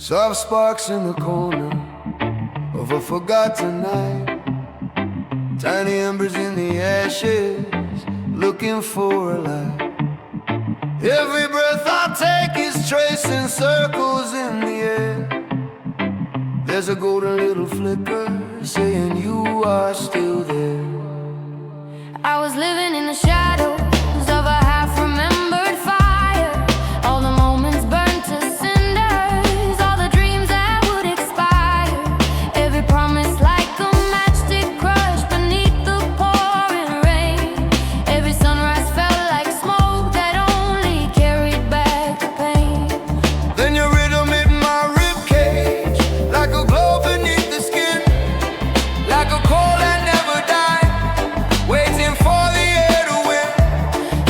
Soft sparks in the corner of a forgotten night. Tiny embers in the ashes, looking for a light. Every breath I take is tracing circles in the air. There's a golden little flicker saying you are still there. I was living in the shadows of a half-remembered fire. All the moments burned to cinders, all the dreams that would expire. Every promise like a matchstick crushed beneath the pouring rain. Every sunrise felt like smoke that only carried back the pain. Then your rhythm hit my ribcage like a glow beneath the skin, like a cold that never died, waiting for the air to win.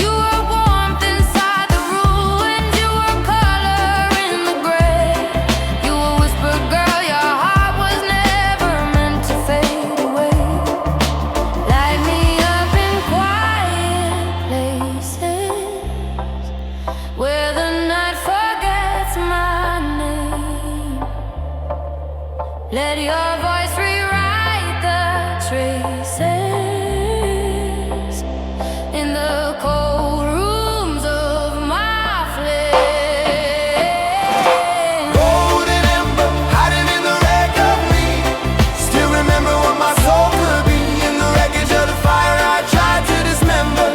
You were warmth inside the ruins, you were color in the gray. You were whispered, girl, your heart was never meant to fade away. Light me up in quiet places where the night forgets my name. Let your voice rewrite the traces in the cold rooms of my flame. Golden ember hiding in the wreck of me. Still remember what my soul could be. In the wreckage of the fire I tried to dismember.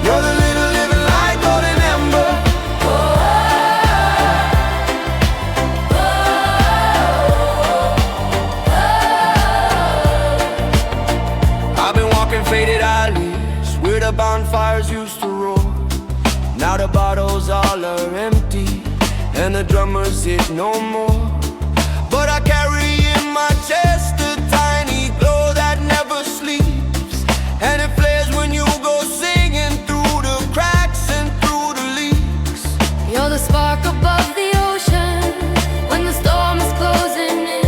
You're the little living light, golden ember. I've been walking faded alleys where the bonfires used to roar. Now the bottles all are empty and the drummers hit no more. But I carry in my chest a tiny glow that never sleeps, and it flares when you go singing through the cracks and through the leaks. You're the spark above the ocean when the storm is closing in.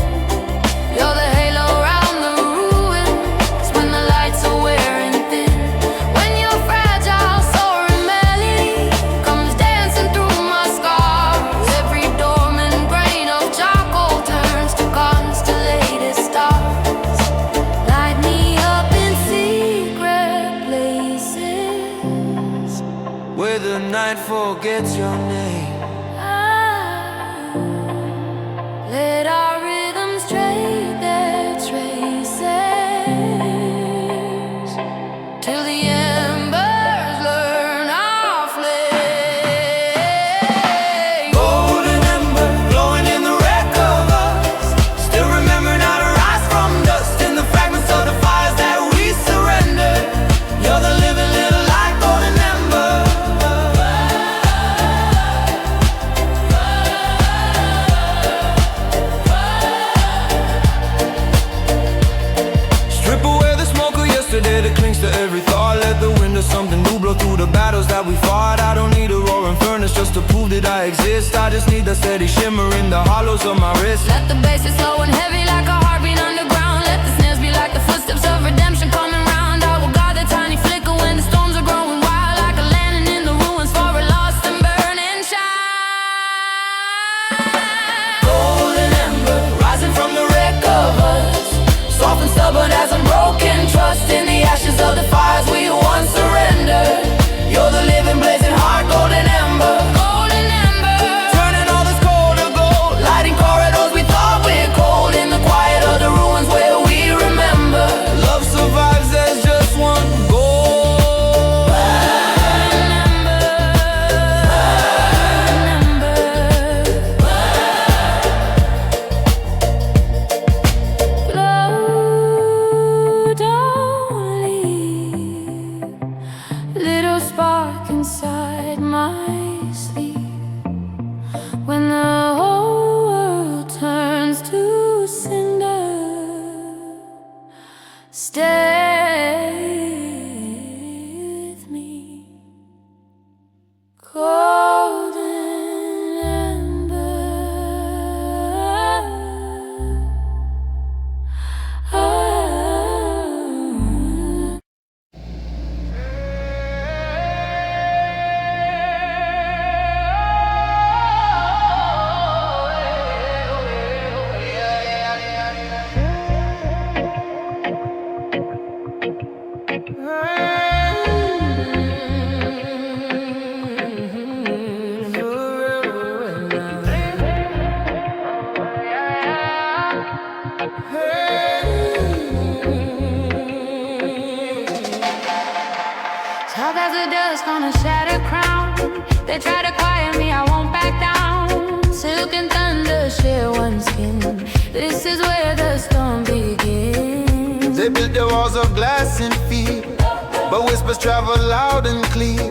You're the halo around the ruins when the lights are wearing thin. When your fragile soaring melody comes dancing through my scars, every dormant grain of charcoal turns to constellated stars. Light me up in secret places Where the night forgets your name. Let our rhythms trade their traces till the embers learn our flame. Golden ember glowing in the wreck of us. Still remembering how to rise from dust in the fragments of the fires that we surrender. You're the living little light, golden ember. Strip away the smoke of yesterday that clings to every thought. Let the wind of something new blow through the battles that we fought. I don't need a roaring furnace just to prove that I exist. I just need that steady shimmer in the hollows of my wrist. Let the bass is slow and heavy like a heartbeat underground. Let the snares be like the footsteps of redemption coming round. I will guard the tiny flicker when the storms are growing wild, like a lantern in the ruins for a lost and burning shine. Golden ember rising from the wreck of us, soft and stubborn as unbroken trust in the ashes of the fires we once surrendered. You're the living blazing heart, golden ember. Golden ember, Turning all this cold to gold, lighting corridors we thought we're cold. In the quiet of the ruins where we remember, love survives as just one goal. glow, don't leave. Little spark inside my sleep. When the whole world turns to cinder, stay with me. Golden ember. as the dust on a shattered crown. They try to quiet me, I won't back down. Silk and thunder share one skin. This is where the storm begins. They built their walls of glass and fear, but whispers travel loud and clear.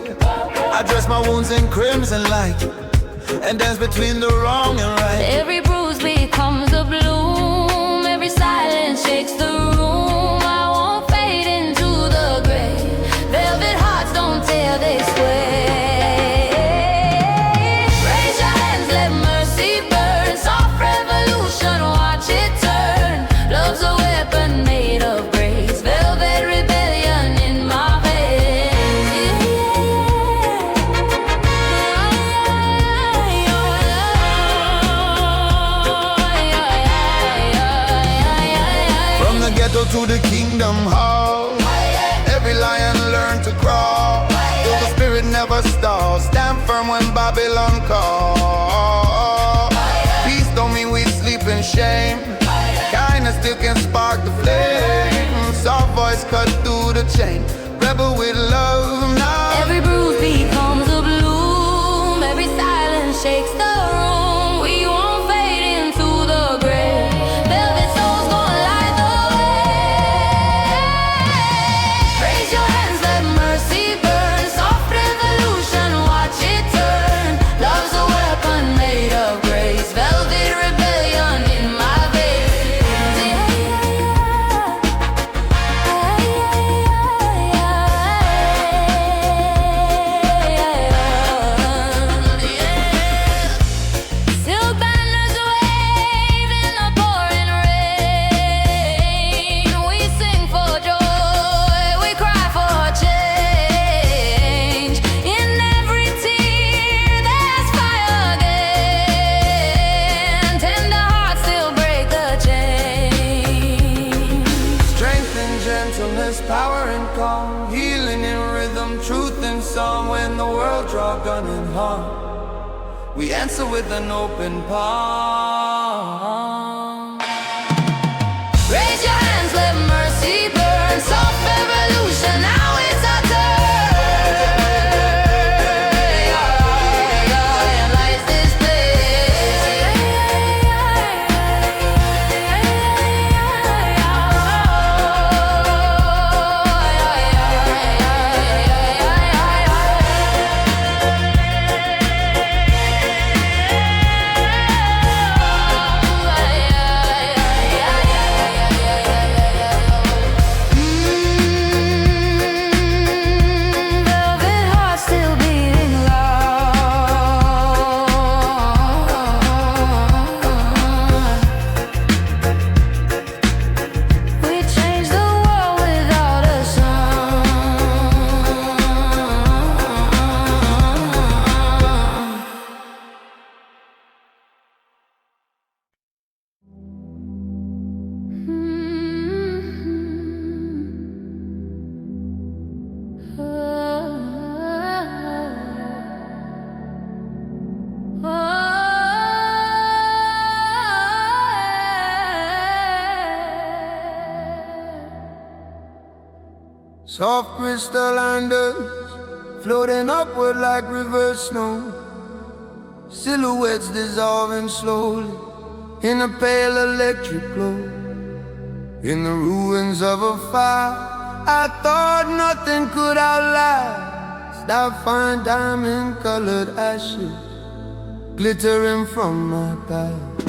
I dress my wounds in crimson light and dance between the wrong and right. Every bruise becomes a bloom. Every silence shakes the room. I won't fade into the grave. Velvet hearts don't tear, they sway. Raise your hands, let mercy burn. Soft revolution, watch it turn. Love's a weapon made of grace. Velvet rebellion in my veins. From the ghetto to the kingdom hall, every lion learned to crawl. Though the spirit never stalls, stand firm when Babylon calls. Peace don't mean we sleep in shame. Kindness still can spark the flame. Soft voice cut through the chain. Rebel with love now. Every bruise becomes a bloom. Every silence shakes the room. We won't fade into the grave. Velvet souls gonna light the way. Raise your hands, let mercy burn. Soft revolution, watch it turn. Love's a weapon made of grace. Velvet rebellion in my veins. Silk banners wave in the pouring rain. We sing for joy, we cry for change. In every tear there's fire again. Tender hearts still break the chain. Strength and gentleness, power and calm, healing in rhythm, truth in song. When the world draw gun and harm, we answer with an open palm. Raise your hands, let mercy burn. Soft revolution, now it's our turn. Lights this Velvet heart still beating loud. We change the world without a song. Soft crystal floating upward like river snow. Silhouettes dissolving slowly in a pale electric glow. In the ruins of a fire I thought nothing could outlast. I find diamond-colored ashes glittering from my past.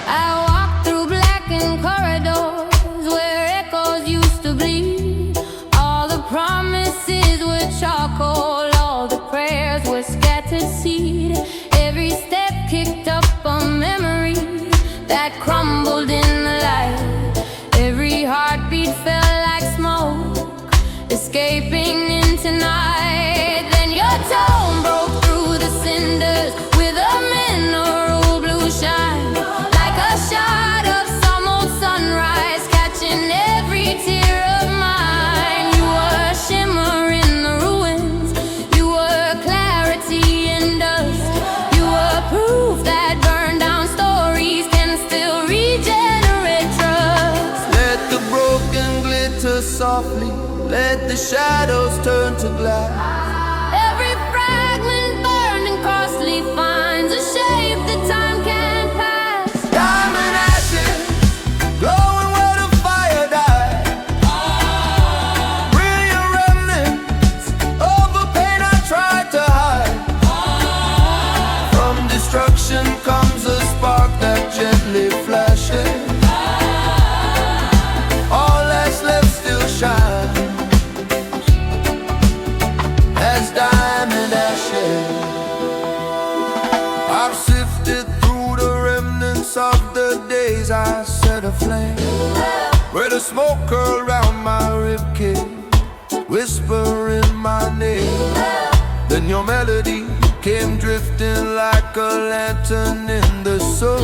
I walk through blackened corridors where echoes used to bleed. All the promises were charcoal, all the prayers were scattered seed. Every step kicked up a memory that crumbled in the light. Every heartbeat felt like smoke escaping into night. Then your tone broke through the cinders with a mineral blue shine, like a shot of some old sunrise, catching every tear of mine. You were a shimmer in the ruins, you were clarity in dust, you were proof that burned down stories can still regenerate trust. Let the broken glitter softly, let the shadows turn to glass. flame, where the smoke curled round my ribcage, whispering my name. Then your melody came drifting like a lantern in the sun,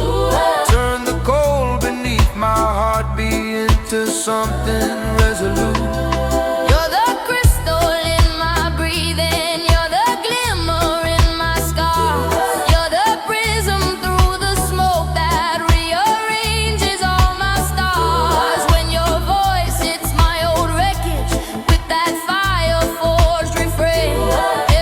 turned the cold beneath my heartbeat into something resolute. You're the crystal in my breathing, you're the glimmer in my scar, you're the prism through the smoke that rearranges all my stars. When your voice hits my old wreckage with that fire forged refrain,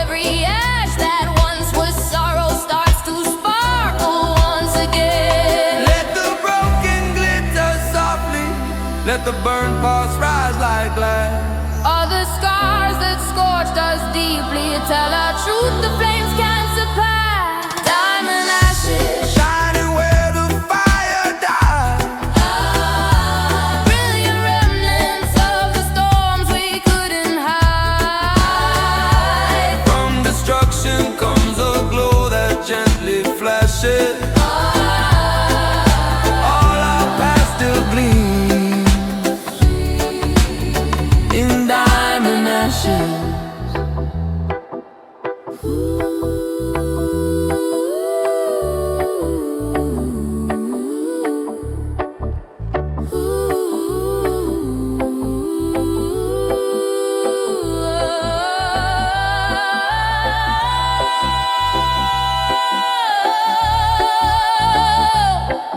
every ash that once was sorrow starts to sparkle once again. Let the broken glitter softly, let the burned parts rise like glass. All the scars that scorched us deeply tell our truth the flames can't surpass. Diamond ashes, Shining where the fire died. brilliant remnants of the storms we couldn't hide. From destruction comes a glow that gently flashes. All our past still gleams in diamond ashes.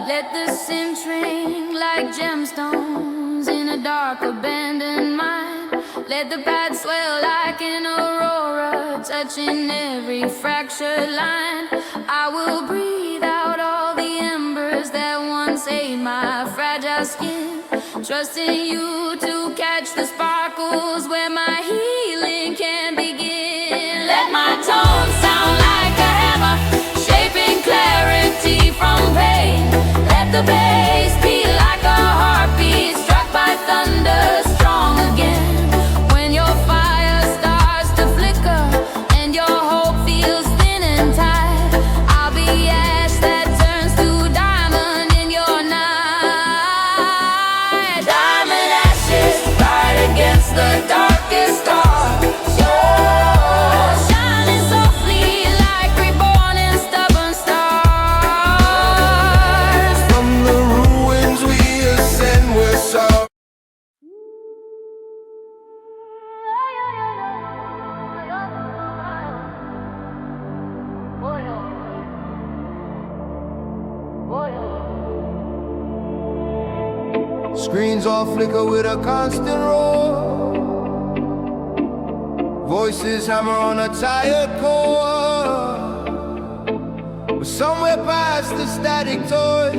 Let the scent ring like gemstones in a dark abandoned mind. Let the path swell like an aurora, touching every fractured line. I will breathe out all the embers that once ate my fragile skin, trusting you to catch the sparkles where my healing can begin. Let my tone sound like a hammer, shaping clarity from pain. Let the bass be like a heartbeat struck by thunder, strong again. When your fire starts to flicker and your hope feels thin and tired, I'll be ash that turns to diamond in your night. Diamond ashes, right against the darkest stars. Shining softly like reborn in stubborn stars. From the ruins we ascend, we're sorry. Screens all flicker with a constant roar. Voices hammer on a tired core. But somewhere past the static toys,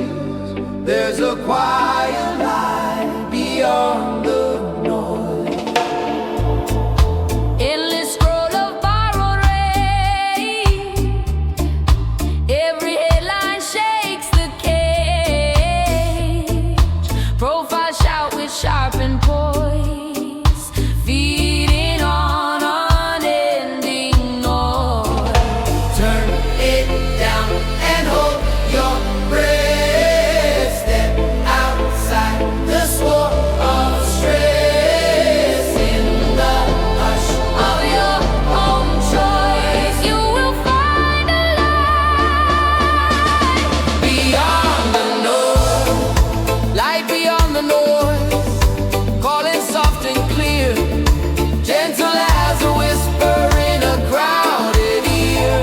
there's a quiet light beyond the noise. Endless scroll of borrowed rain. Every headline shakes the cage. Profile shout with sharpened poise, feeding on unending noise. Turn it down and hold your breath. Step outside the swarm of stress. In the hush Of your own choice, you will find a light. beyond the noise, light beyond the noise, calling soft and clear, gentle as a whisper in a crowded ear.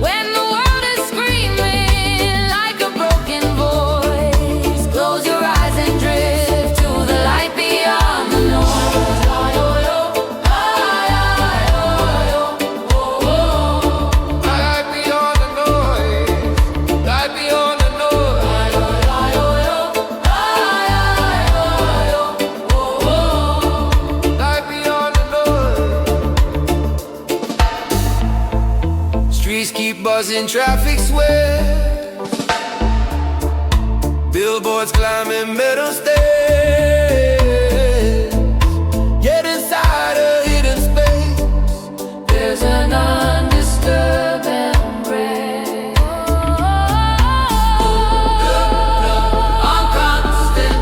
When the world is screaming like a broken voice, close your eyes and drift to the light beyond the noise. Light beyond the noise, light beyond the noise. Light beyond the noise. Streets keep buzzing, traffic sweats. Billboards climbing metal stairs. Get inside a hidden space. There's an undisturbed embrace. On constant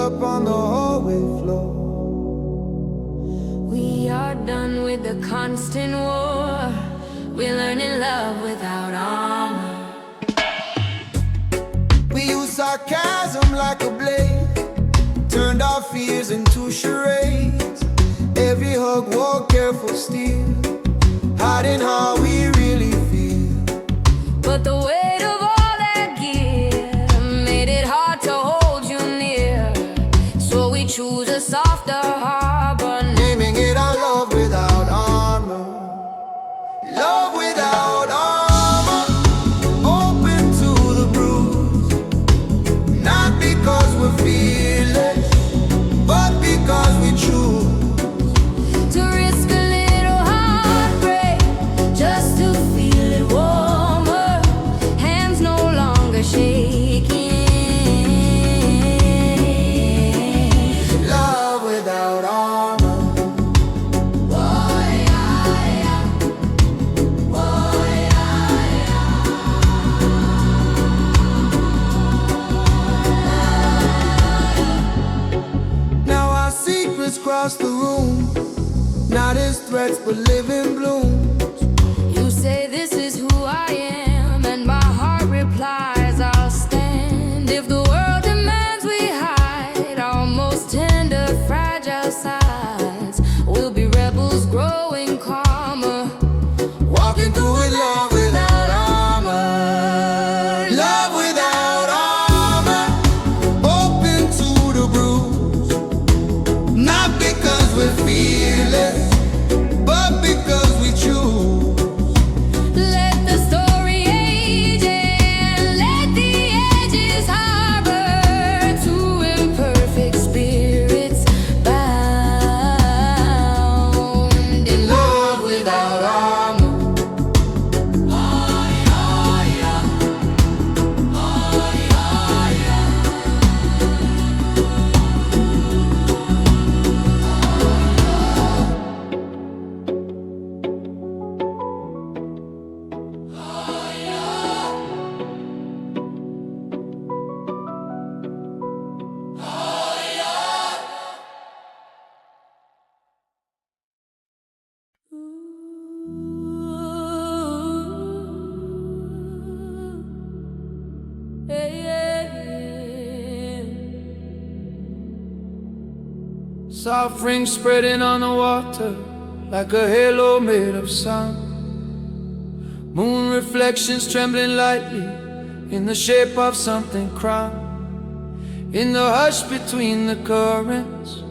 up on the hallway floor. We are done with the constant war. We're learning love without armor. We use sarcasm like a blade, turned our fears into charades. Every hug wore careful steel, hiding how we really feel. But the weight of all that gear made it hard to hold you near. So we choose a softer harbor, naming it our love without armor. Love without armor, open to the bruise. Not because we're fearless, but because we choose to risk a little heartbreak just to feel it warmer. Hands no longer shaking. love without armor. Now our secrets cross the room, not as threats but living blooms. You say this is who I am, and my heart replies I'll stand. If the world demands we hide our most tender, fragile sides, we'll be rebels growing calmer, Walking through it, love without armor. Love without armor, open to the bruise. Not because we're fearless, but because we choose. Let the story age and let the edges harbor two imperfect spirits bound in love without armor. Soft rings spreading on the water like a halo made of sun. Moon reflections trembling lightly in the shape of something crowned. In the hush between the currents,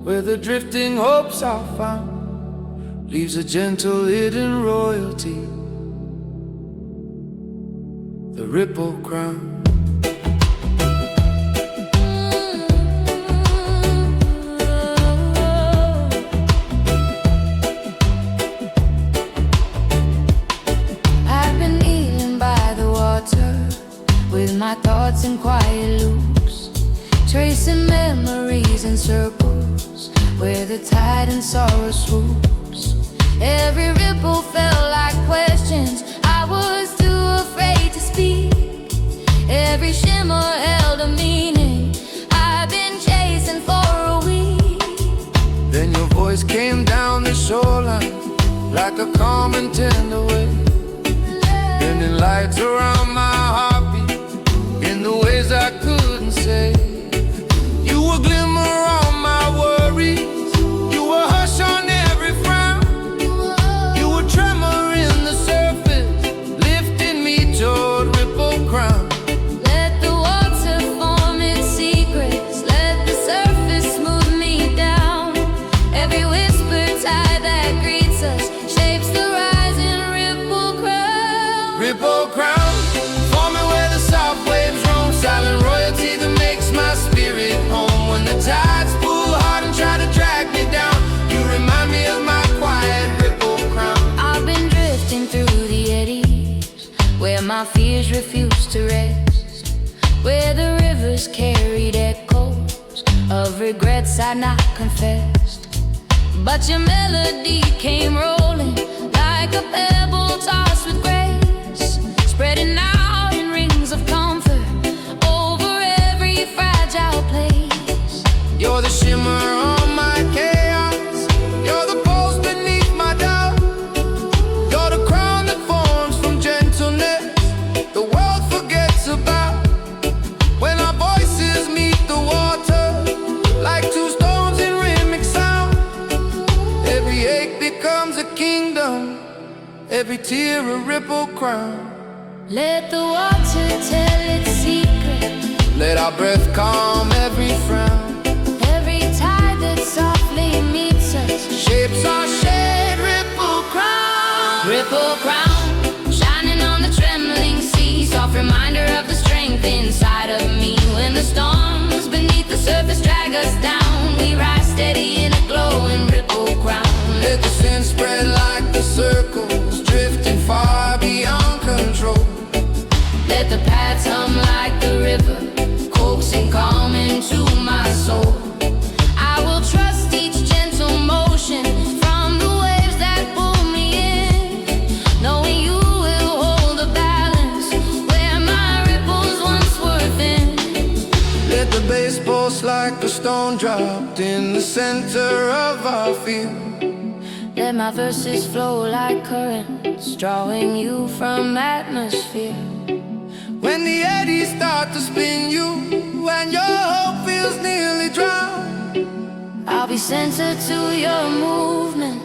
where the drifting hopes are found, leaves a gentle hidden royalty, the ripple crown. I've been eaten by the water, with my thoughts in quiet loops, tracing memories in circles, where the tide and sorrow swoops. Every ripple felt like questions I was too afraid to speak. Every shimmer held a meaning I've been chasing for a week. Then your voice came down the shoreline like a calm and tender wave, bending lights around my heartbeat in the ways I couldn't say. You were glimmer on my worries, you were hush on every frown, you were tremor in the surface, lifting me toward ripple crown. Let the water form its secrets, let the surface smooth me down. Every whisper tide that greets us shapes the rising ripple crown. Ripple crown, forming where the soft waves roam, silent royalty that makes my spirit home. When the tides pull hard and try to drag me down, you remind me of my quiet ripple crown. I've been drifting through the eddies, where my fears refuse to rest, where the rivers carried echoes of regrets I'd not confessed. But your melody came rolling like a pebble tossed with grace, spreading out in rings of comfort over every fragile place. every tear a ripple crown. Let the water tell its secret. Let our breath calm every frown. Every tide that softly meets us Shapes our shared ripple crown. ripple crown, shining on the trembling sea. Soft reminder of the strength inside of me. When the storms beneath the surface drag us down, we rise steady in a glowing ripple crown. Let the sin spread like the circles, drifting far beyond control. Let the paths hum like the river, coaxing calm into my soul. I will trust each gentle motion from the waves that pull me in, knowing you will hold the balance where my ripples once were thin. Let the bass pulse like a stone dropped in the center of our field. Let my verses flow like currents, drawing you from atmosphere. When the eddies start to spin you, when your hope feels nearly drowned, I'll be centered to your movement.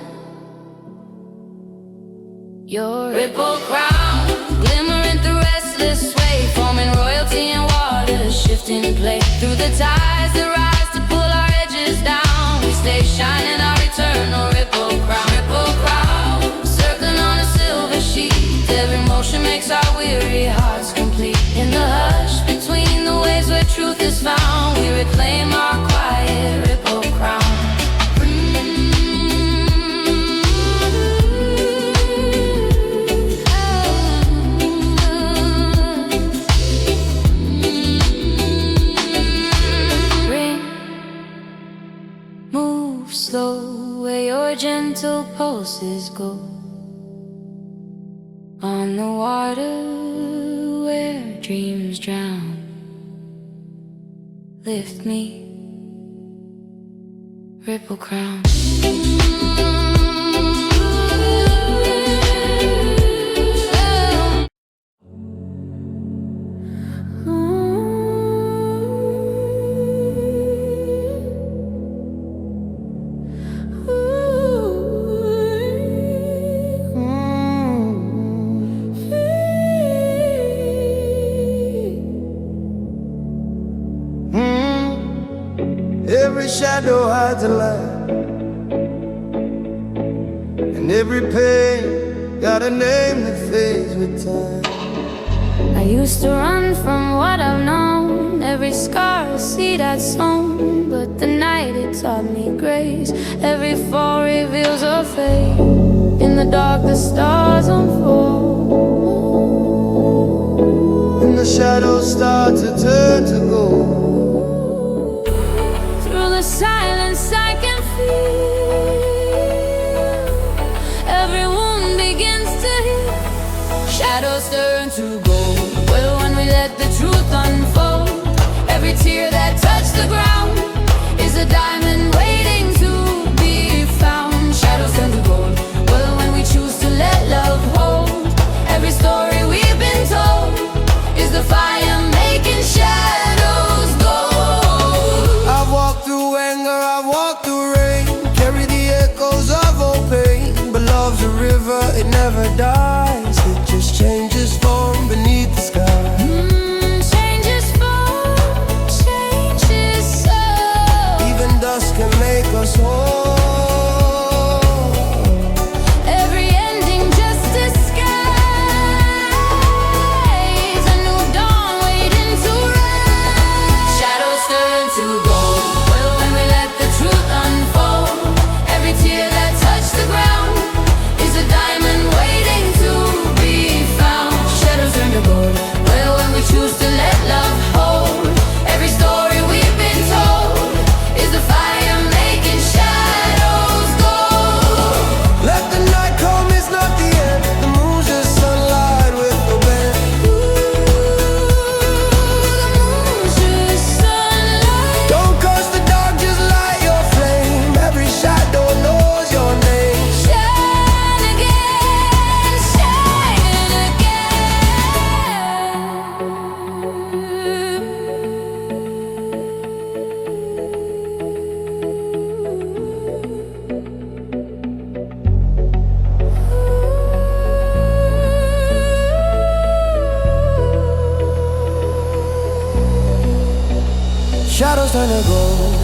Your ripple crown, glimmering through restless sway, forming royalty and water, shifting play. Through the tides that rise to pull our edges down, we stay shining our eternal ripple crown. Ripple crown, circling on a silver sheet. Every motion makes our weary hearts complete. In the hush between the waves where truth is found, we reclaim our quiet ripple crown. Ring, move slow where your gentle pulses go. On the water where dreams drown, lift me, ripple crown. every shadow hides a light, and every pain got a name that fades with time. I used to run from what I've known, every scar a seed I'd sown. But the night it taught me grace, every fall reveals a fate. In the dark the stars unfold, and the shadows start to turn to gold. through the silence I can feel, every wound begins to heal. Shadows turn to gold, well when we let the truth unfold. Every tear that touched the ground is a diamond waiting to be found. Shadows turn to gold, well when we choose to let love hold. Every story we've been told is the fire making shadows go. I've walked through anger, I've walked through rain, carry the echoes of old pain. But love's a river, it never dies, it just changes form beneath the sky. Changes form, changes soul. Even dust can make us whole. Every ending just disguise, a new dawn waiting to rise. Shadows turn to gold, well when we let the truth unfold. Every tear that touched the ground is a diamond waiting to be found. Shadows turn to gold, well when we choose to let love hold. Every story we've been told is the fire making shadows. shadows turn to gold.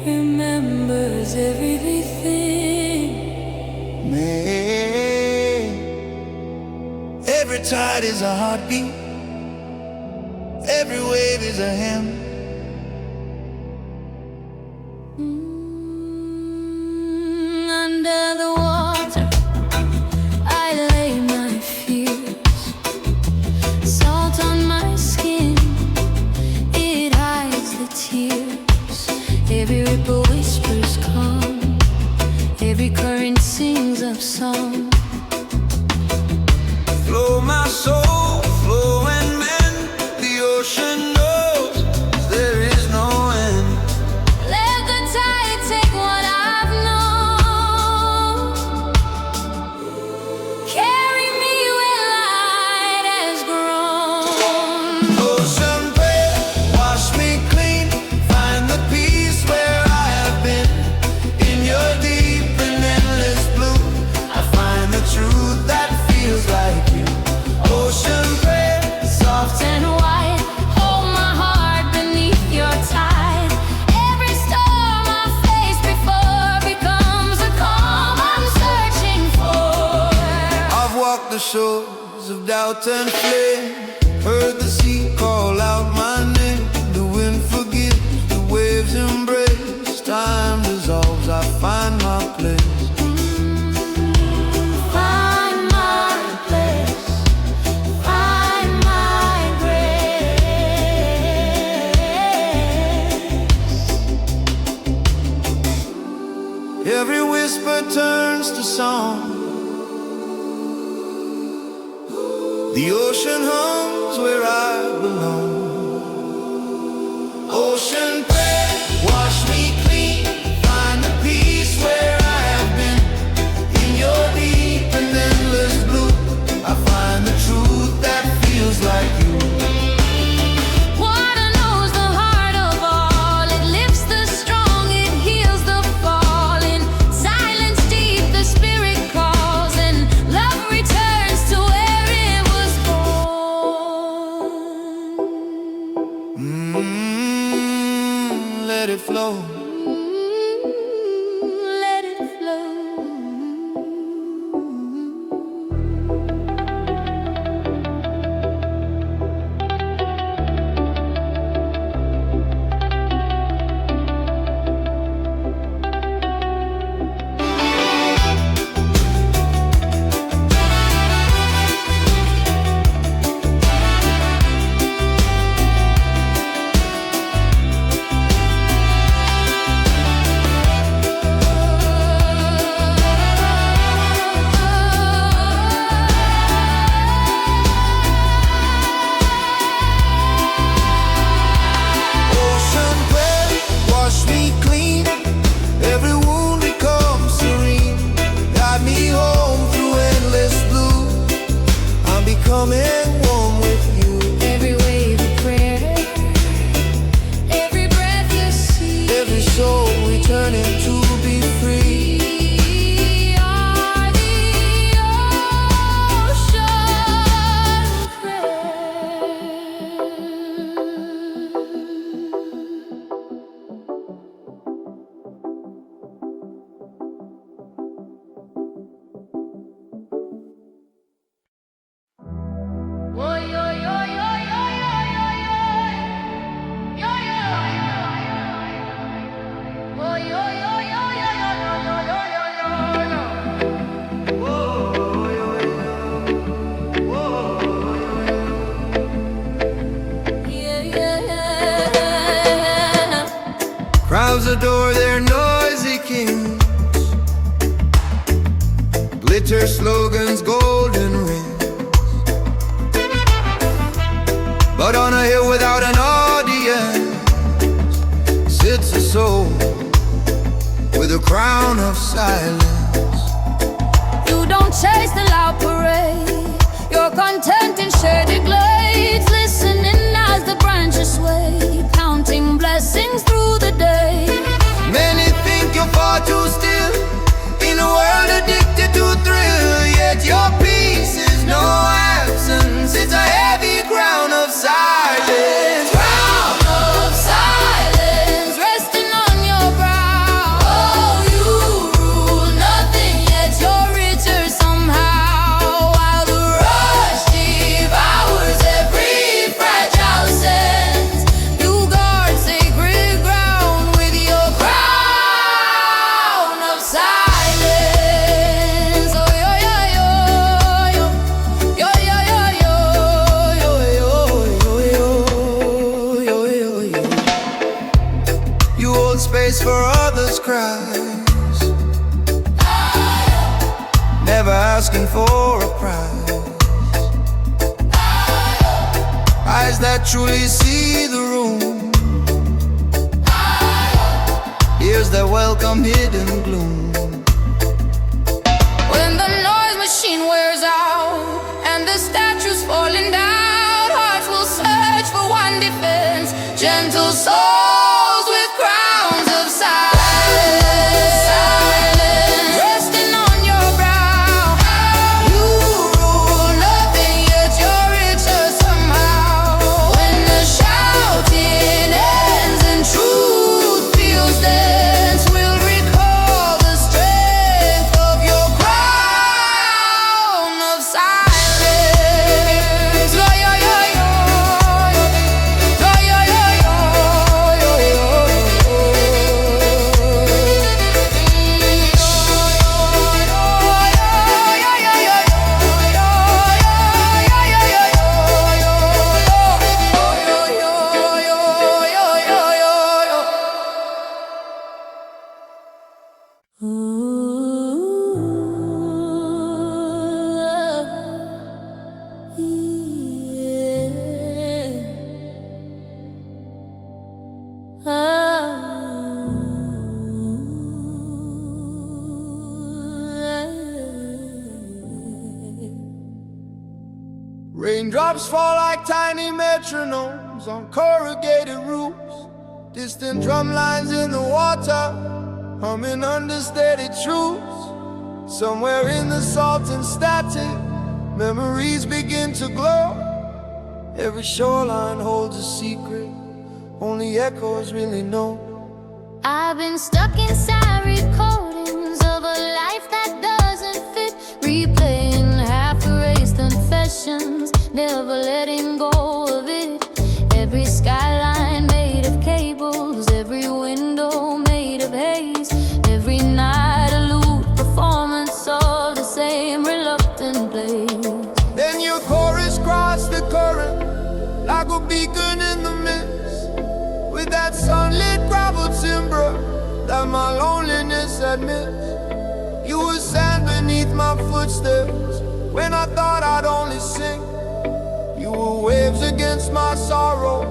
Remembers everything. Man, every tide is a heartbeat, every wave is a hymn. Under the water, I lay my fears. Salt on my skin, it hides the tears. Every ripple whispers calm, every current sings a song. Flow my soul, flow and mend. The ocean knows there is no end. Let the tide take what I've known. Carry me where light has grown. Ocean prayer, wash me clean. Find the peace where I have been. In your deep and endless blue, I find the truth that feels like you. Ocean prayer, soft And white, hold my heart beneath your tide. Every storm I faced before becomes a calm I'm searching for. I've walked the shores of doubt and flame, heard the sea call out my name. The wind forgives, the waves embrace. Time dissolves, I find my place. Find my place, find my grace. Every whisper turns to song. The ocean hums where I belong. Ocean prayer, wash me clean. Find the peace where I have been. In your deep and endless blue, I find the truth that feels like you. Water knows the heart of all. It lifts the strong, it heals the fallen. Silence deep, the spirit calls, and love returns to where it was born. heaven's golden ring. But on a hill without an audience sits a soul with a crown of silence. You don't chase the loud parade, you're content in shaded glades, listening as the branches sway, counting blessings through the day. Many think you're far too still in a world addicted to thrill, yet your peace is no absence, it's a heavy crown of silence. Crown of silence resting on your brow. Oh, you rule nothing, yet you're richer somehow. While the rush devours every fragile sense, you guard sacred ground with your crown of silence. Oh, yo, yo, yo, yo, yo, yo, yo, yo, yo, yo, yo, yo, yo, yo. You hold space for others' cries, never asking for a prize. Eyes that truly see the room, ears that welcome hidden gloom. When the noise machine wears out and the statues falling down, hearts will search for one defense, gentle souls with crowns of silence. Resting on your brow, you rule nothing, yet you're richer somehow. When the shouting ends and truth feels dense, we'll recall the strength of your crown of silence. Yo, yo, yo, yo, yo, yo, yo, yo, yo, yo, Raindrops fall like tiny metronomes on corrugated roofs. Distant drum lines in the water, humming understeady truths. Somewhere in the salt and static, memories begin to glow. Every shoreline holds a secret, only echoes really know. I've been stuck inside recordings of a life that doesn't fit, replaying half-erased confessions, never letting go of it. Every skyline made of cables, every window made of haze, every night a lewd performance of the same reluctant place. Then your chorus crossed the current like a beacon in the mist, with that sunlit gravel timber that my loneliness admits. You were sand beneath my footsteps when I thought I'd only sing. You were waves against my sorrow,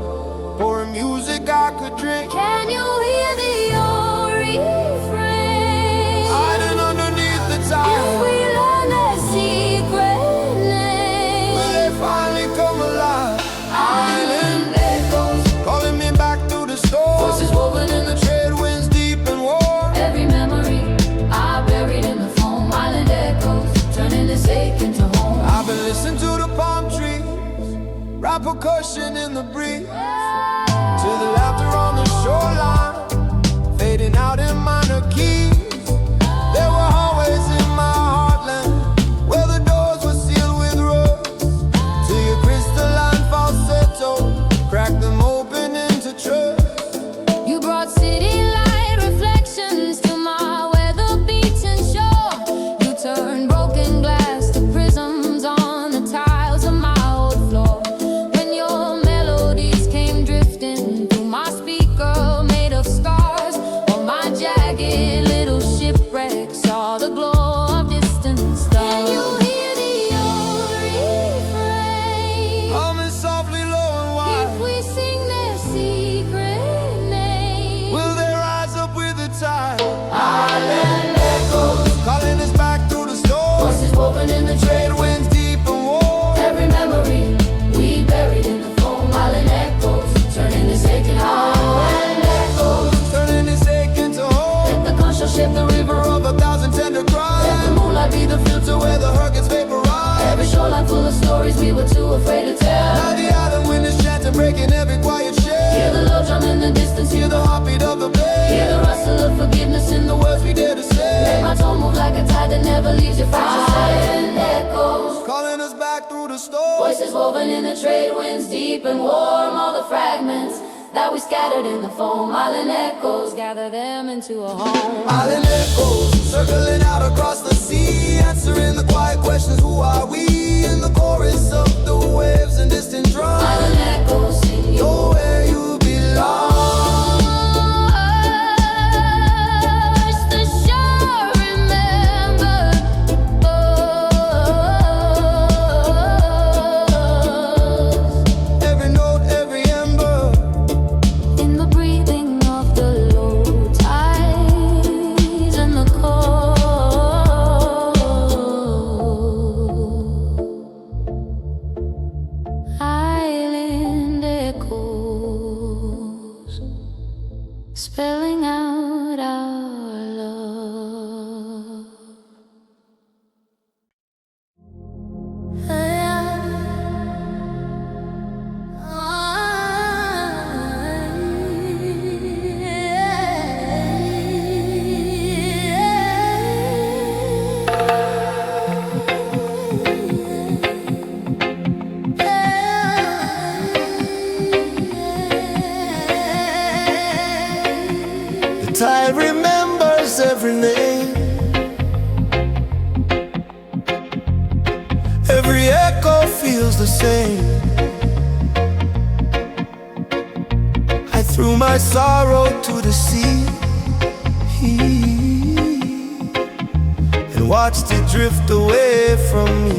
pouring music I could drink. Can you hear the old refrain? Hiding underneath the If tide, we learn their secret name, will they finally come alive? Island echoes calling me back through the storm, voices woven in the trade winds deep and warm. every memory I buried in the foam, island echoes turning this ache into home. I've been listening to the palm trees, rap percussion in the breeze, to the laughter on the shoreline, fading out in minor keys. There were hallways in my heartland where the doors were sealed with rust, till your crystalline falsetto cracked them open into trust. You brought city light reflections to my weather beaten shore. You turned broken glass to prisms on the tiles of my old floor. When your melodies came drifting through my speaker made of scars, or my jagged we were too afraid to tell. Now the island wind is chanting, breaking every quiet shell. Hear the love drum in the distance, Hear the heartbeat of the bell. hear the rustle of forgiveness in The words we dare to Make say, my tone move like a tide that never leaves your fractured and echoes. calling us back through the storm. Voices woven in the trade winds, deep and warm. All the fragments that we scattered in the foam. Island echoes, gather them into a home. Island echoes, circling out across the sea, answering the quiet questions, who are we? In the chorus of the waves and distant drums. Island echoes, sing You're where you belong. the shore, remember. Every note, every ember, In the breathing of the low tides and the cold. Island echoes, spelling out our love. the tide remembers every name. Every echo feels the same. I threw my sorrow to the sea and watched it drift away from me.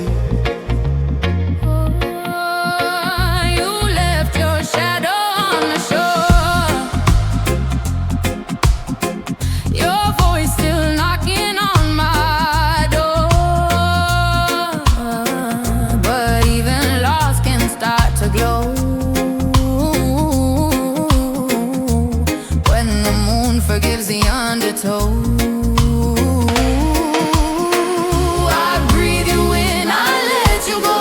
You left your shadow on the shore. Your voice still knocking on my door. But even lost can start to glow when the moon forgives the undertow. I breathe you in, I let you go.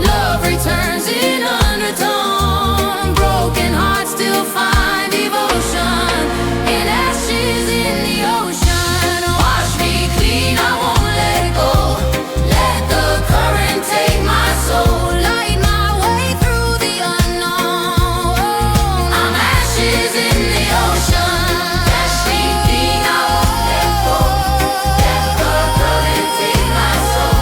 Love returns in undertone. Broken hearts still find devotion in ashes in the ocean. Wash me clean, I won't let go. Let the current take my soul. Light my way through the unknown. I'm ashes in the ocean. Wash me clean, I won't let go. Let the current take my soul.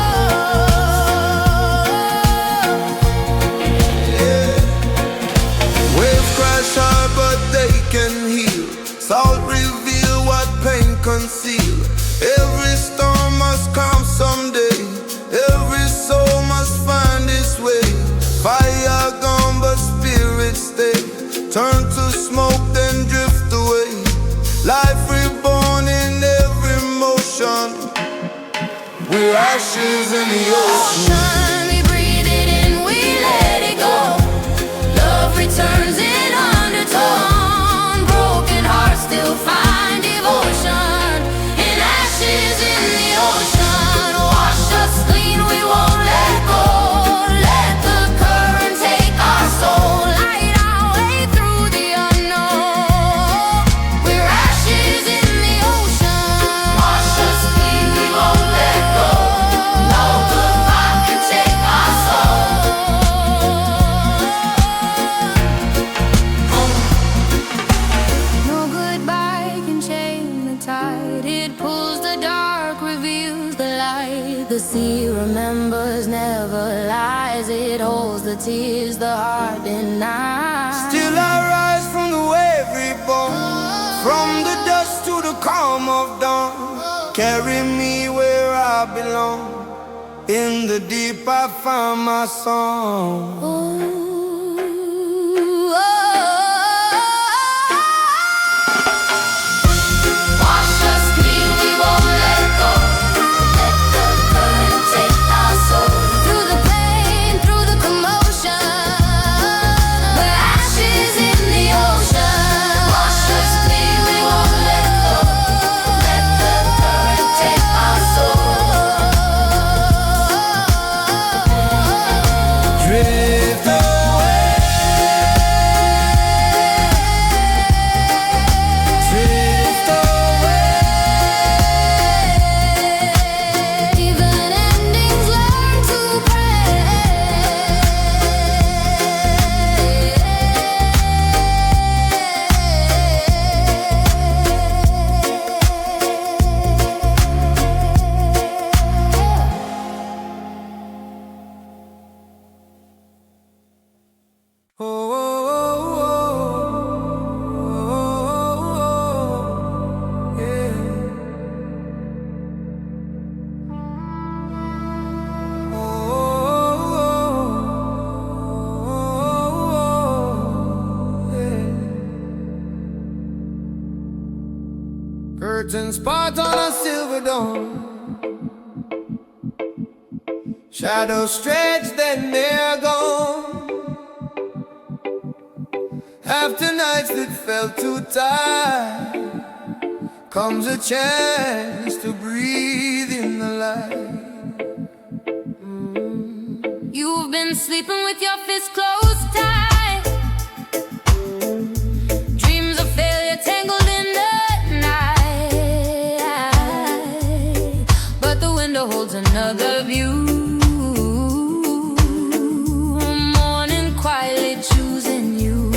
Waves crash hard, but they can heal. Salt reveal what pain conceal. Every storm must come someday. Every soul must find its way. Fire gone, but spirit stay. Turn to smoke, then drift away. Life reborn in every motion. We're ashes in the ocean. We breathe it in, we let it go. Love returns in undertone. Broken hearts still find devotion in ashes in the ocean. Wash us clean, we won't let go. Let the current take our soul. Light our way through the unknown. We're ashes in the ocean. Wash us clean, we won't let go. No goodbye can take our soul. No goodbye can change the tide. It pulls the dark, reveals the light. The sea remembers, never lies. It holds the tears the heart denies. Still I rise from the wave reborn, from the dust to the calm of dawn. Carry me where I belong. In the deep I found my song. Wash us clean, we won't let go. Let the current take our soul. Through the pain, through the commotion, we're ashes in the ocean. Wash us clean, we won't let go. Let the current take our soul. curtains part on a silver dawn. Shadows stretch, then they're gone. After nights that felt too tired, comes a chance to breathe in the light. You've been sleeping with your fists closed tight. Dreams of failure tangled in the night. But the window holds another view. Morning quietly choosing you.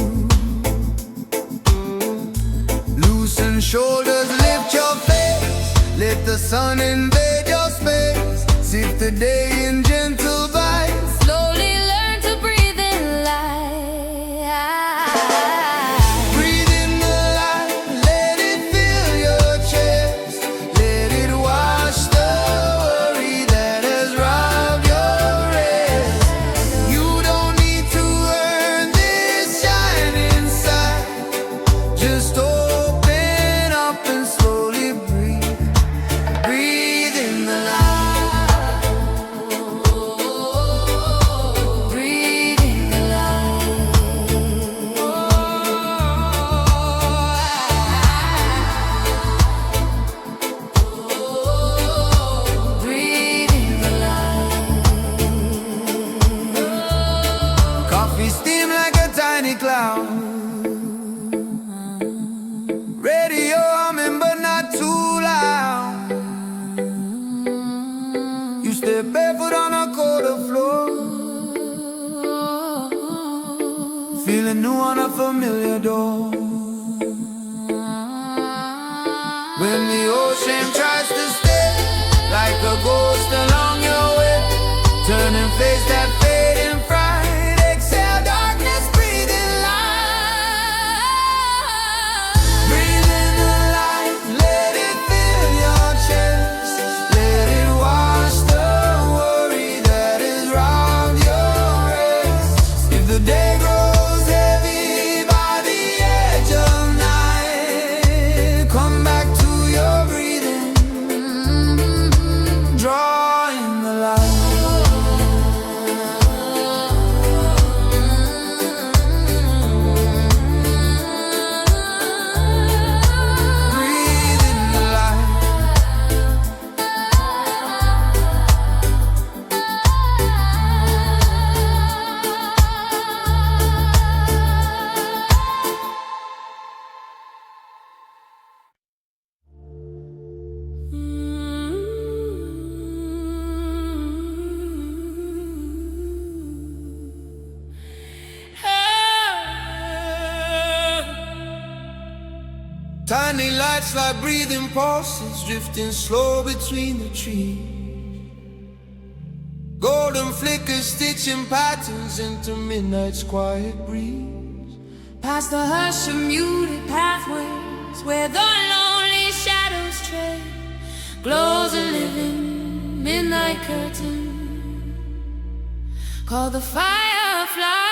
Loosen shoulders, lift your face. Let the sun invade your space. Sift the day in gentle bites. Slowly learn to breathe in light. Breathe in the light, let it fill your chest. Let it wash the worry that has robbed your rest. You don't need to earn this shining sight. Just open up and slowly breathe. Breathe in the light. Breathe in the light. Breathe in the light. Coffee steam like a tiny cloud. Radio humming but not too loud. You step barefoot on a colder floor, feeling new on a familiar door. When the ocean tries to stay like a ghost along your way, turn and face that fading fright. Exhale darkness, breathe in light. Breathe in the light, let it fill your chest. Let it wash the worry that has robbed your rest. If the day grows heavy by the edge of night, come back to your breathing. Draw in the light. Breathe in the light. Tiny lights like breathing pulses, drifting slow between the trees. Golden flickers stitching patterns into midnight's quiet breeze. Past the hush of muted pathways where the lonely shadows trail, glows a living midnight curtain called the firefly.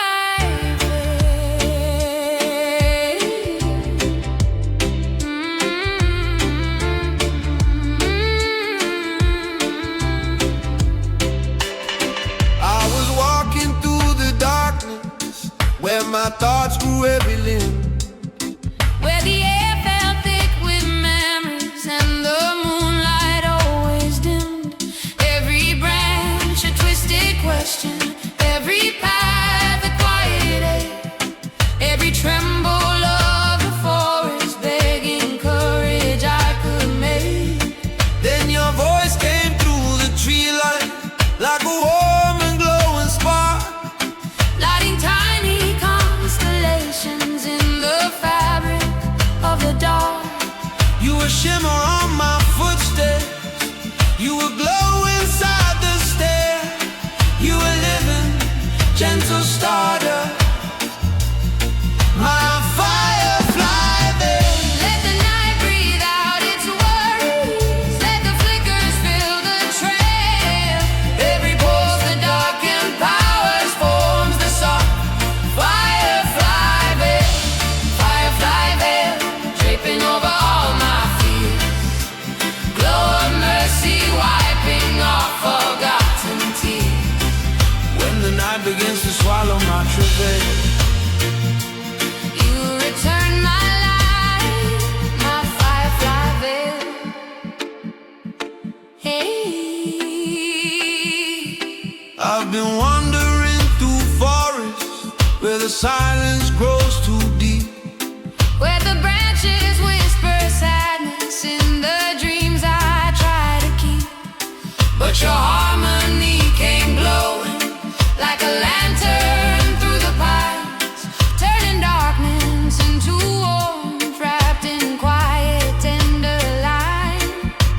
I was walking through the darkness where my thoughts grew every limb. Where the air felt thick with memories and the moonlight always dimmed. Every branch a twisted question, every path a quiet ache, every tremble of the forest begging courage I could make. Then your voice came through the tree light like a warm and glowing spark. Lighting tiny constellations in night begins to swallow my travail. You return my light, my firefly veil. Hey, I've been wandering through forests where the silence grows too deep, where the branches whisper sadness in the dreams I try to keep. but your harmony came glowing Like a lantern through the pines, turning darkness into warmth, wrapped in quiet, tender light.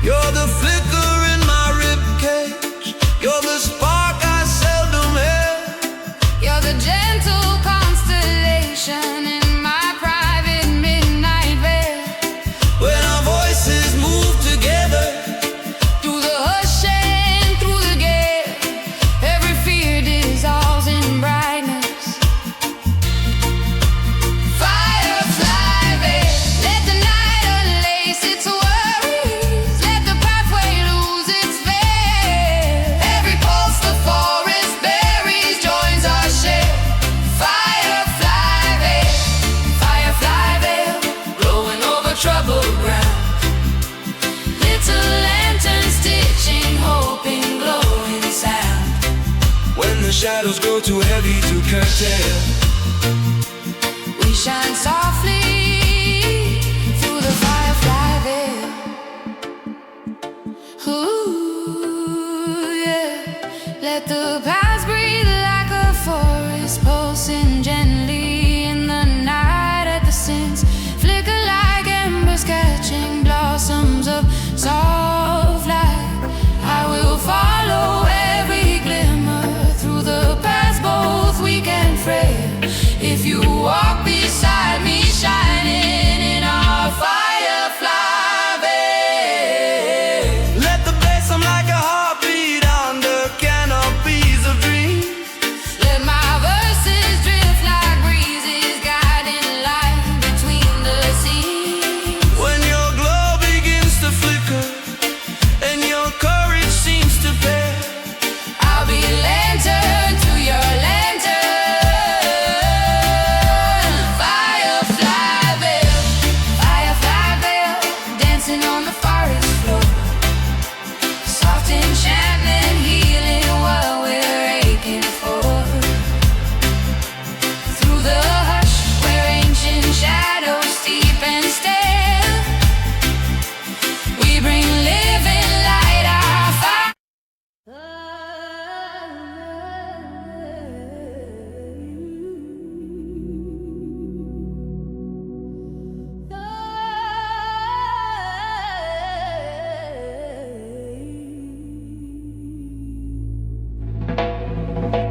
You're the flicker in my ribcage, you're the spark I seldom had. You're the gentle constellation in my private midnight veil. When our voices move together, Through the hush and through the gale, every fear dissolves in brightness. Firefly veil, let the night unlace its worries, let the pathway lose its veil. Every pulse the forest berries joins our share. Firefly veil, glowing over troubled ground. little lantern stitching hope in glowing sound. When the shadows grow too heavy to curtail, We shine softly through the firefly veil. Ooh, yeah. Let the past breathe like a forest, pulsing gently in the night. At the sense flicker like embers catching blossoms of soft light. I will follow every glimmer through the past, both weak and frail. If you walk beside me, shining in our firefly veil. let the bass hum like a heartbeat under canopies of dreams. Let my verses drift like breezes, guiding light between the seas. When your glow begins to flicker and your courage seems to pale, I'll be lantern to your lantern. Firefly veil, dancing on the forest floor. Soft enchantment healing what we're aching for. Through the hush where ancient shadows steep and stare, we bring living light, our fire.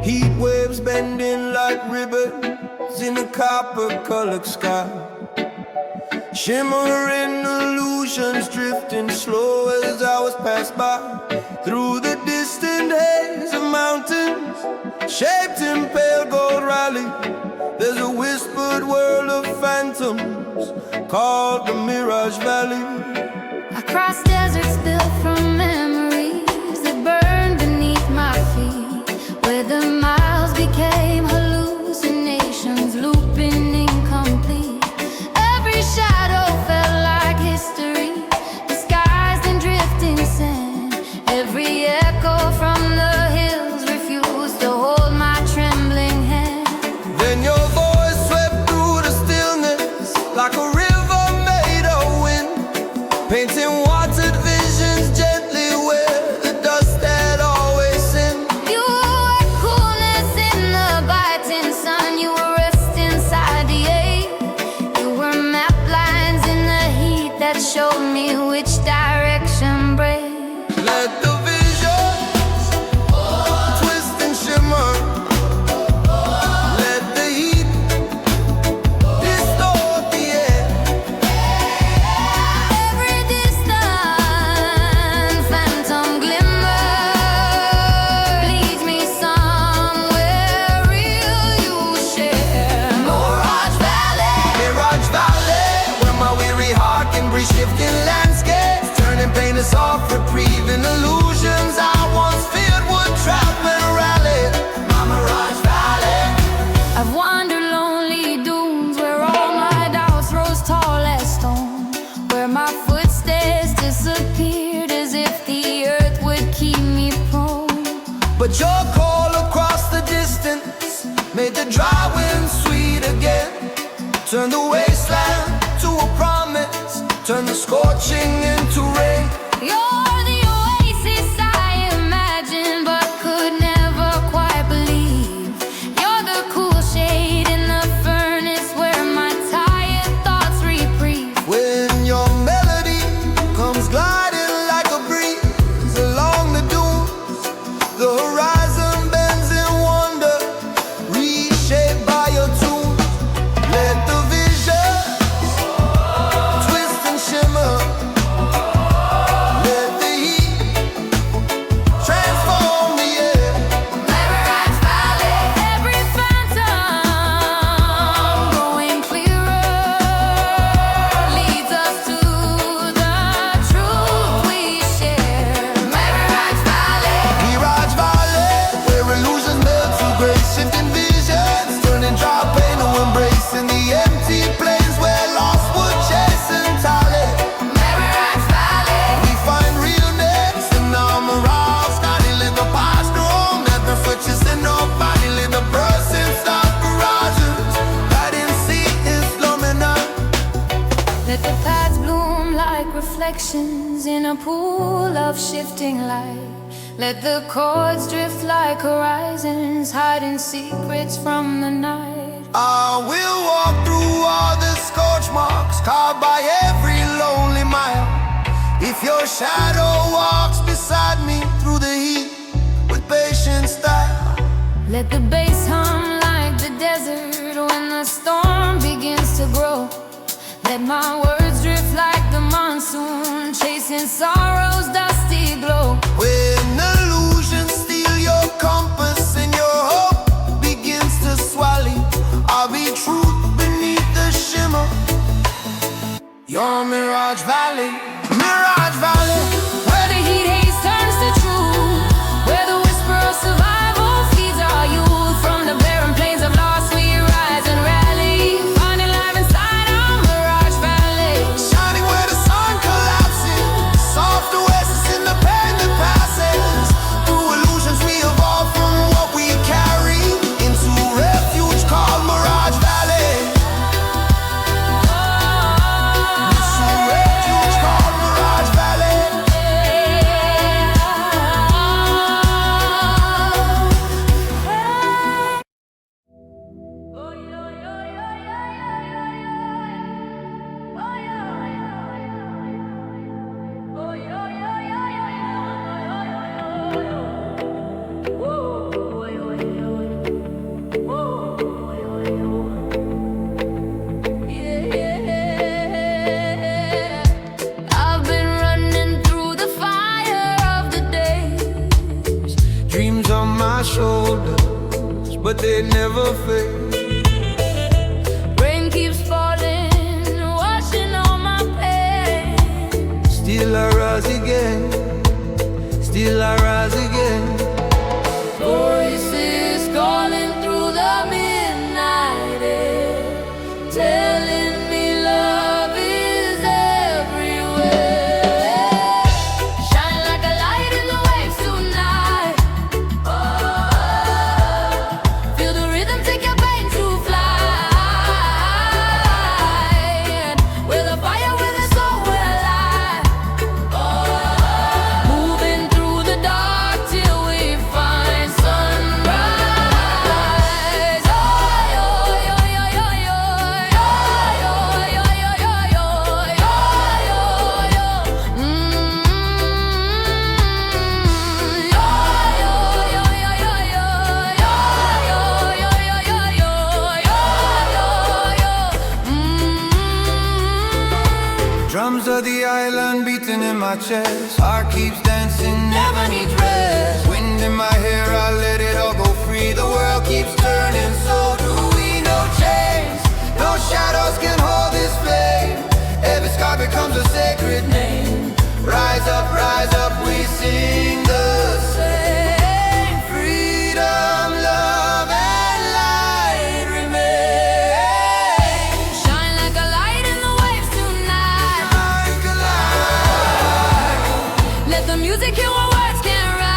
heat waves bending like ribbons in a copper-colored sky, shimmering illusions drifting slow as hours pass by. Through the distant haze of mountains shaped in pale gold rally, there's a whispered world of phantoms called the Mirage Valley. Across deserts built from memories that burned beneath my feet, where the miles became hallucinations, looping incomplete. Every shadow felt like history, disguised in drifting sand. Every echo from the hills refused to hold my trembling hand. Then your voice swept through the stillness like a river made of wind, painting watered visions gently where the dust had always sinned. You were coolness in the biting sun. You were rest inside the air. You were map lines in the heat that showed me which direction brave. Let the visions twist and shimmer, let the heat distort the air. Every distant phantom glimmer leads me somewhere real you share. Mirage Valley, where my weary heart can breathe shifting landscapes. Your call across the distance made the dry wind sweet again. Turn the wasteland to a promise, turn the scorching into rain. You're the oasis I imagined but could never quite believe. You're the cool shade in the furnace where my tired thoughts reprieve. When your melody comes gliding like a breeze along the dunes, the horizon bends in wonder, reshaped by your tunes. Let the visions twist and shimmer. Let the heat transform the air. Memorized valley, every phantom growing clearer leads us to the truth we share. Memorized valley, Mirage Valley, where illusions melt to grace, shifting visions, turning dry pain to embrace. In the empty plains where lost would chase entirely, Memorized valley, we find realness in our mirage. Starting in the past, no never switches in nobody. Live the presence of horizons, hiding sea is luminous. let the paths bloom like reflections in a pool of shifting light. Let the chords drift like horizons, hiding secrets from the night. I will walk through all the scorch marks carved by every lonely mile. If your shadow walks beside me through the heat with patient style. Let the bass hum like the desert when the storm begins to grow. Let my words drift like the monsoon, chasing sorrow's dusty glow. When illusions steal your compass and your hope begins to swallow, I'll be truth beneath the shimmer. Your Mirage Valley, Mirage Valley, Where the heat haze turns to truth, where the whisper of survival feeds our youth. From the barren plains of loss we rise and rally, finding life inside our Mirage Valley. shining where the sun collapses. Soft oasis in the pain that passes. Through illusions we evolve from what we carry into refuge called Mirage Valley. Into refuge called Mirage Valley. I've been running through the fire of the days. Dreams on my shoulders, but they never fade. Rain keeps falling, washing all my pain. Still I rise again. Still I rise again. Voices calling through the midnight air, telling me love is everywhere. Shine like a light in the waves tonight. Feel the rhythm, take your pain to fly. With a fire, with a soul, we're alive. Moving through the dark till we find sunrise. Oh, yo, yo, yo, yo, yo, yo, yo, yo, yo, yo, yo, yo, yo. Yo, yo, yo, yo, yo, yo, yo, yo, yo, yo, yo. Drums of the island beating in my chest. Heart keeps dancing, never needs rest. Wind in my hair, I let it all go free. The world keeps turning, so do we. No chains, no shadows can hold this flame. Every scar becomes a sacred name. Rise up, we sing the same. Freedom, love, and light remain. Shine like a light in the waves tonight. Like a light. Let the music heal what words can't write.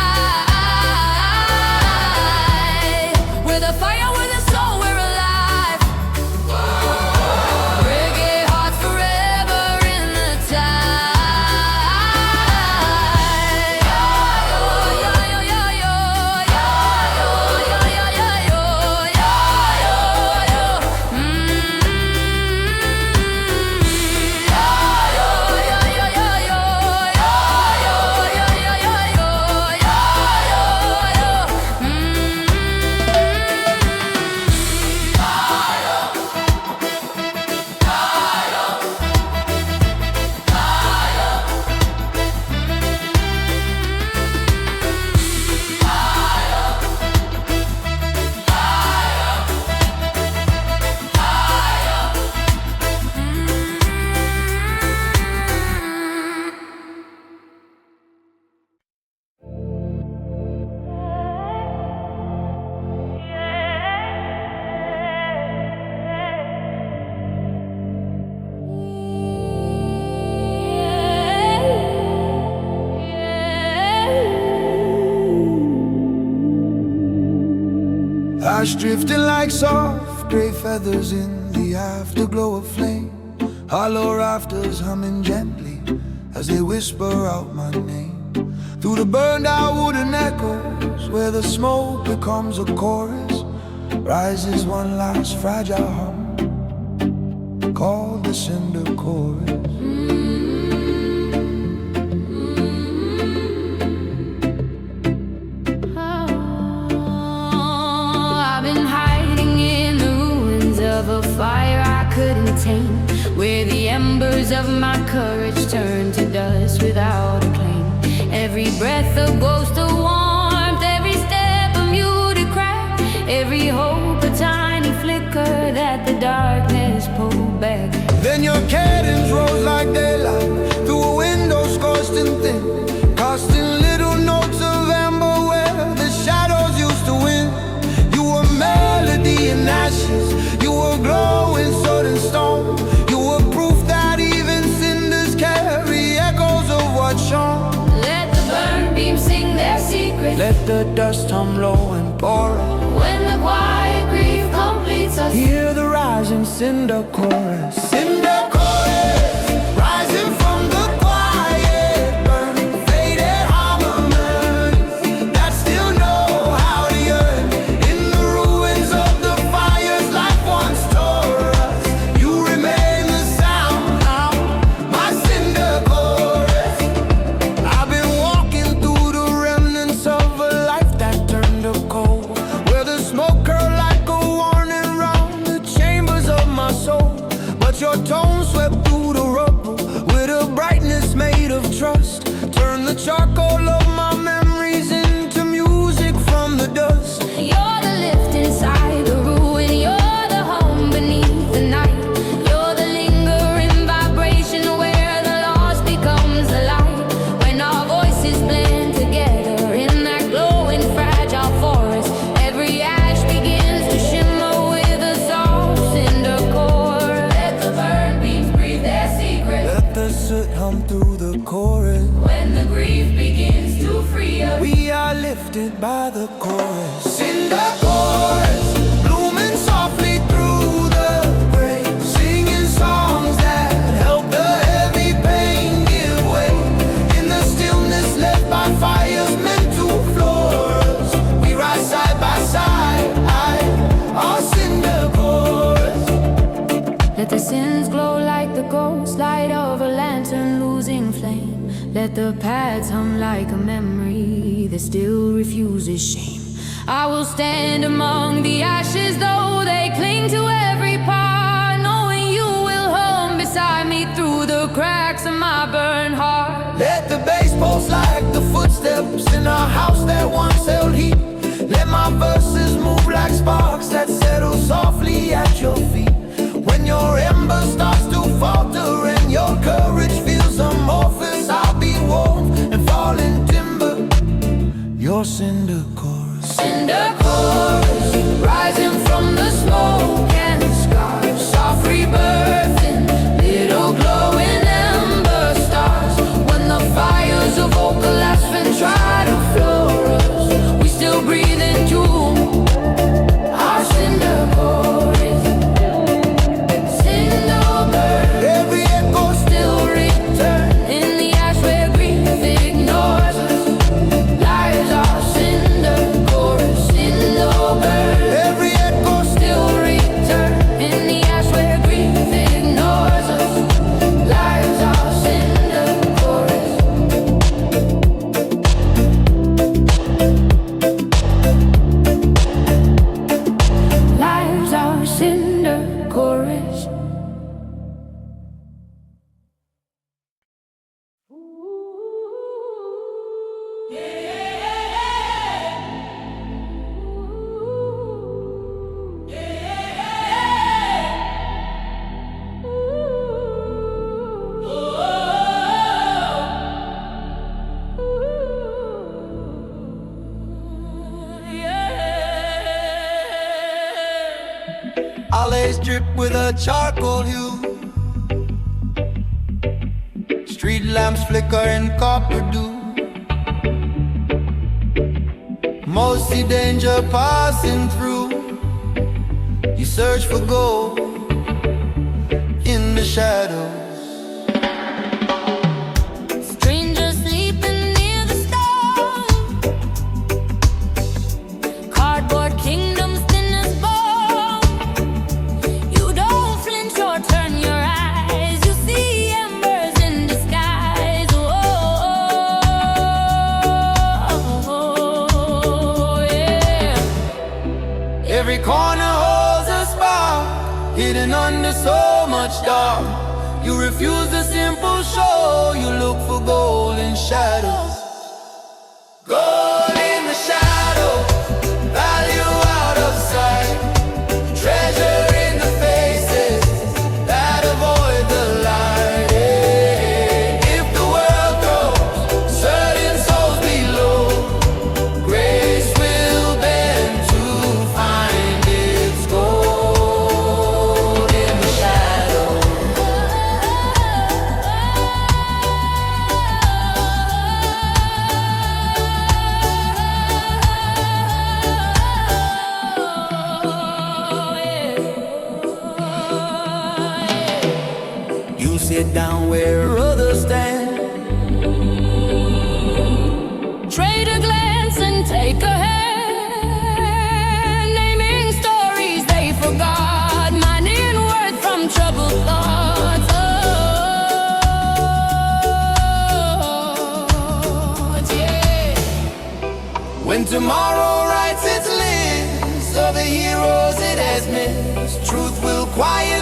Ash drifting like soft grey feathers in the afterglow of flame. Hollow rafters humming gently as they whisper out my name. Through the burned out wooden echoes, where the smoke becomes a chorus, rises one last fragile hum called the cinder chorus. I've been hiding in the ruins of a fire I couldn't tame, where the embers of my courage turned to dust without a claim. Every breath a ghost of warmth, every step a muted crack, every hope a tiny flicker that the darkness pulled back. Then your cadence rose like daylight through a window scorched and thin, casting little notes of amber where the shadows used to win. You were melody in ashes, you were glowing sword and stone. You were proof that even cinders carry echoes of what shone. Let the burn beams sing their secret, Let the dust hum low and pour it. when the quiet grief completes us. Hear the rising cinder chorus. Cinder chorus, rising from the quiet, burning faded harmonies that still know how to yearn. In the ruins of the fires life once tore us, you remain the sound now, my cinder chorus. I've been walking through the remnants of a life that turned to cold, where the smoke curled like a warning round the chambers of my soul. But your tone swept through the rubble with a brightness made of trust. Turn the charcoal of my memories into music from the dust. You're the lift inside the ruin, you're the home beneath the night. You're the lingering vibration where the lost becomes the light. When our voices blend together in that glowing fragile forest, every ash begins to shimmer with a soft cinder core. Let the burn beams breathe their secret, Let the soot hum through the chorus. when the grief begins to free us. We are lifted by the chorus. Cinder chorus, blooming softly through the gray, singing songs that help the heavy pain give way. In the stillness left by fires meant to floor us, we rise side by side, our cinder chorus. Let the sins glow like the ghost light of a lantern losing flame. Let the paths hum like a memory that still refuses shame. I will stand among the ashes though they cling to every part, knowing you will hum beside me through the cracks of my burned heart. Let the bass pulse like the footsteps in a house that once held heat. Let my verses move like sparks that settle softly at your feet. When your ember starts to falter and your courage feels amorphous, I'll be warm and falling timber, your cinder chorus. Cinder chorus, rising from the smoke and scars, soft rebirthing, little glowing ember stars. When the fires of oak collapse and try to floor us, we still breathe into our cinder chorus. Cinder burn, Every echo still return in the ash where grief ignores us. Lies our cinder chorus, cinder burn. every echo Still return in the ash where grief ignores us. Lies our cinder chorus. Lives our cinder chorus. Alleys drip with a charcoal hue, street lamps flicker in copper dew. most see danger passing through. You search for gold in the shadows. Strangers sleeping near the stone, cardboard kingdoms thin as bone. You don't flinch or turn your eyes, you see embers in disguise. Oh, yeah. Every corner holds a spark, hidden under so much dark. You refuse the simple show, you look for gold in shadows. Gold in the shadows, value out of sight. Treasure in the faces that avoid the light. If the world goes, certain souls below, grace will bend to find its gold in the shadows. You sit down where others stand. Trade a glance and take a hand, naming stories they forgot, mining worth from troubled thoughts. Oh, yeah. When tomorrow writes its list of the heroes it has missed, truth will quiet